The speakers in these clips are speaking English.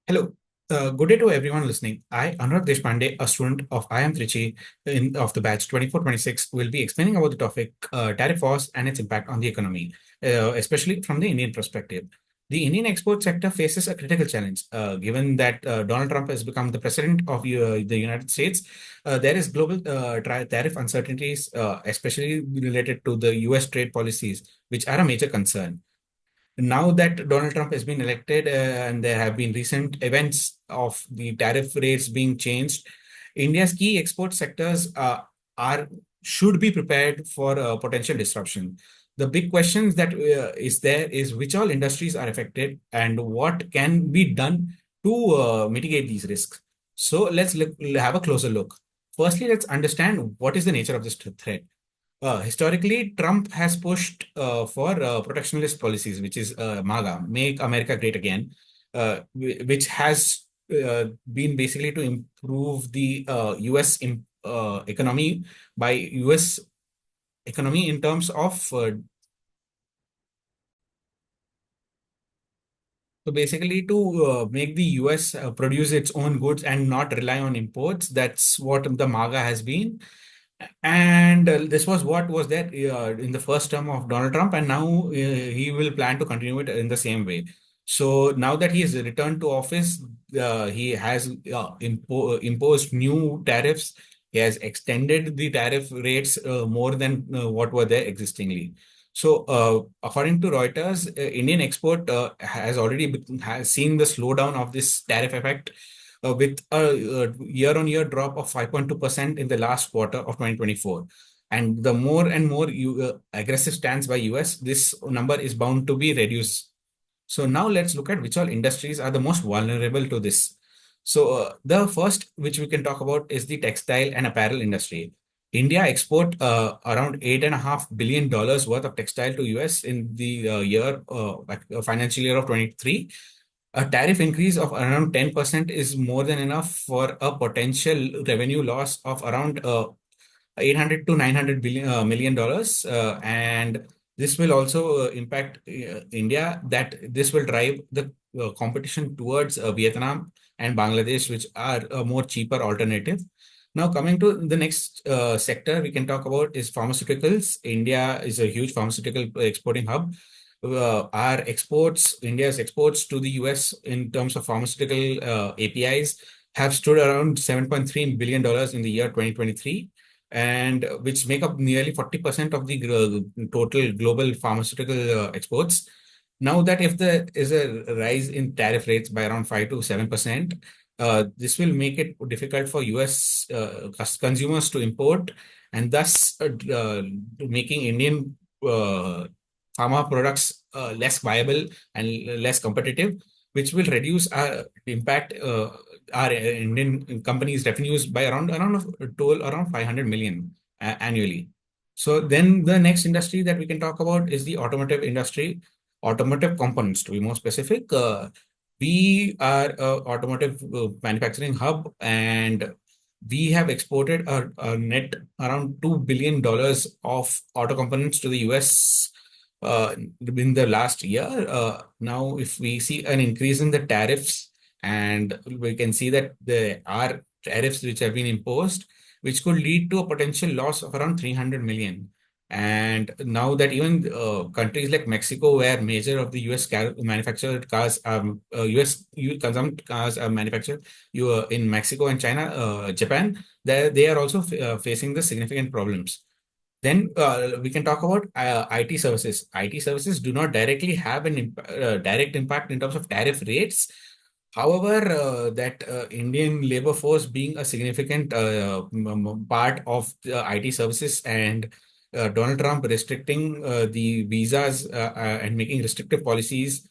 Hello. Good day to everyone listening. I, Anurag Deshpande, a student of IIM Trichy of the batch 2426, will be explaining about the topic tariff wars and its impact on the economy, especially from the Indian perspective. The Indian export sector faces a critical challenge. Given that Donald Trump has become the president of the United States, there is global tariff uncertainties, especially related to the US trade policies, which are a major concern. Now that Donald Trump has been elected and there have been recent events of the tariff rates being changed, India's key export sectors are should be prepared for potential disruption. The big questions that is there is which all industries are affected and what can be done to mitigate these risks. So have a closer look. Firstly, let's understand what is the nature of this threat. Historically, Trump has pushed for protectionist policies, which is MAGA, Make America Great Again, which has been basically to improve the economy by US economy in terms of so basically to make the US produce its own goods and not rely on imports. That's what the MAGA has been. And this was what was there in the first term of Donald Trump, and now he will plan to continue it in the same way. So now that he has returned to office, he has imposed new tariffs. He has extended the tariff rates more than what were there existingly. So, according to Reuters, Indian export has seen the slowdown of this tariff effect with a year-on-year drop of 5.2% in the last quarter of 2024. And the more and more aggressive stance by US, this number is bound to be reduced. So now let's look at which all industries are the most vulnerable to this. So the first which we can talk about is the textile and apparel industry. India export around $8.5 billion worth of textile to US in the financial year of 23. A tariff increase of around 10% is more than enough for a potential revenue loss of around 800 to 900 million dollars. And this will also impact India, that this will drive the competition towards Vietnam and Bangladesh, which are a more cheaper alternative. Now, coming to the next sector we can talk about is pharmaceuticals. India is a huge pharmaceutical exporting hub. India's exports to the US in terms of pharmaceutical APIs have stood around $7.3 billion in the year 2023, and which make up nearly 40% of the total global pharmaceutical exports. Now that if there is a rise in tariff rates by around 5 to 7%, this will make it difficult for US consumers to import, and thus making Indian pharma products less viable and less competitive, which will reduce our impact our Indian companies' revenues by around a total around 500 million annually. So then the next industry that we can talk about is the automotive industry, automotive components to be more specific. We are a automotive manufacturing hub, and we have exported a net around $2 billion of auto components to the US in the last year. Now, if we see an increase in the tariffs, and we can see that there are tariffs which have been imposed, which could lead to a potential loss of around 300 million. And now that even countries like Mexico, where major of the US manufactured cars, US consumed cars are manufactured, in Mexico and China, Japan, they are also facing the significant problems. Then we can talk about IT services. IT services do not directly have an direct impact in terms of tariff rates. However, that Indian labor force being a significant part of the IT services, and Donald Trump restricting the visas and making restrictive policies,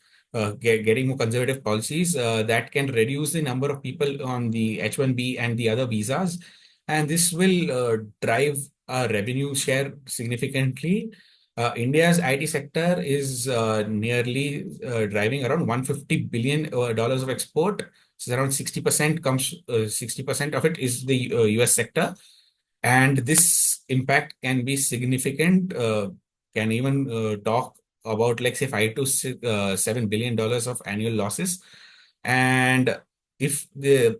getting more conservative policies that can reduce the number of people on the H-1B and the other visas. And this will drive our revenue share significantly. India's IT sector is nearly driving around $150 billion dollars of export. So around 60% of it is the US sector. And this impact can be significant, can even talk about, like, say, $5 to $7 billion of annual losses. And if the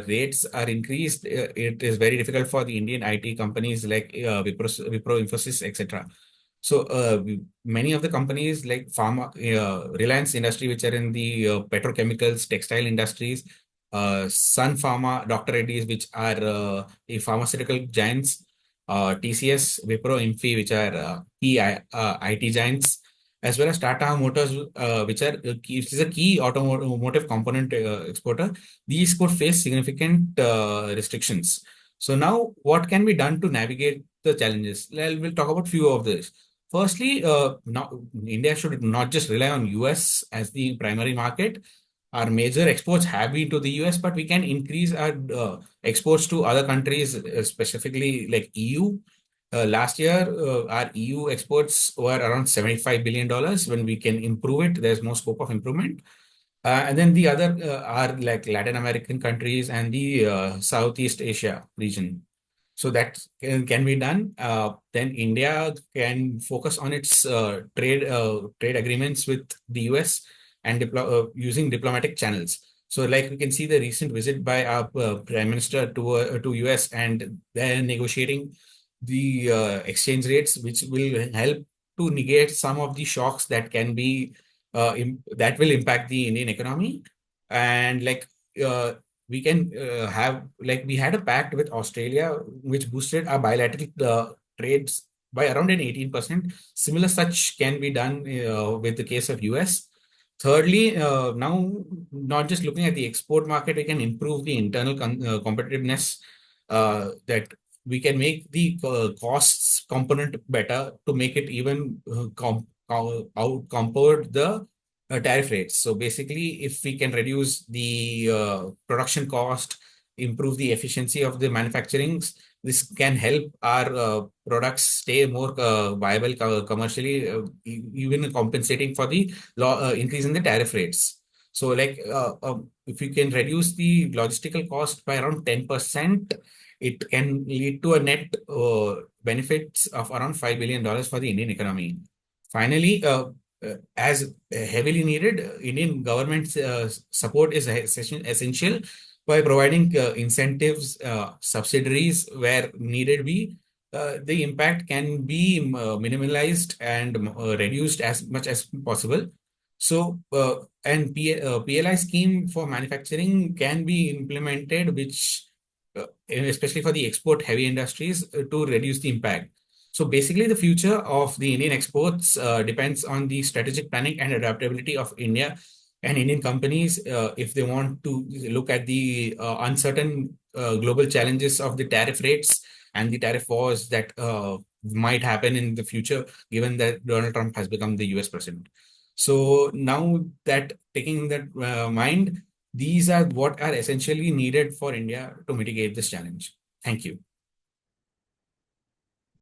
rates are increased, it is very difficult for the Indian IT companies like Wipro, Infosys, etc. So many of the companies like pharma, Reliance Industry, which are in the petrochemicals, textile industries, Sun Pharma, Dr. Reddy's, which are a pharmaceutical giants, TCS, Wipro, Infi, which are key IT giants, as well as Tata Motors, which is a key automotive component exporter. These could face significant restrictions. So now, what can be done to navigate the challenges? Well, we'll talk about few of this. Firstly, India should not just rely on US as the primary market. Our major exports have been to the US, but we can increase our exports to other countries, specifically like EU. Last year, our EU exports were around $75 billion. When we can improve it, there's more scope of improvement. And then the other are like Latin American countries and the Southeast Asia region. So that can be done. Then India can focus on its trade agreements with the US and using diplomatic channels. So, like we can see the recent visit by our Prime Minister to US, and they're negotiating the exchange rates, which will help to negate some of the shocks that can be that will impact the Indian economy. And like we can have like we had a pact with Australia which boosted our bilateral trades by around an 18%. Similar such can be done with the case of US. Thirdly, now not just looking at the export market, we can improve the internal competitiveness, that we can make the costs component better to make it even out compound the tariff rates. So basically, if we can reduce the production cost, improve the efficiency of the manufacturing, this can help our products stay more viable commercially, even compensating for the increase in the tariff rates. So, like, if you can reduce the logistical cost by around 10%, it can lead to a net benefits of around $5 billion for the Indian economy. Finally, as heavily needed, Indian government support is essential by providing incentives, subsidiaries where needed be. The impact can be minimalized and reduced as much as possible. So, PLI scheme for manufacturing can be implemented, which especially for the export heavy industries, to reduce the impact. So basically, the future of the Indian exports depends on the strategic planning and adaptability of India and Indian companies if they want to look at the uncertain global challenges of the tariff rates and the tariff wars that might happen in the future, given that Donald Trump has become the US president. So now that taking that mind, these are what are essentially needed for India to mitigate this challenge. Thank you.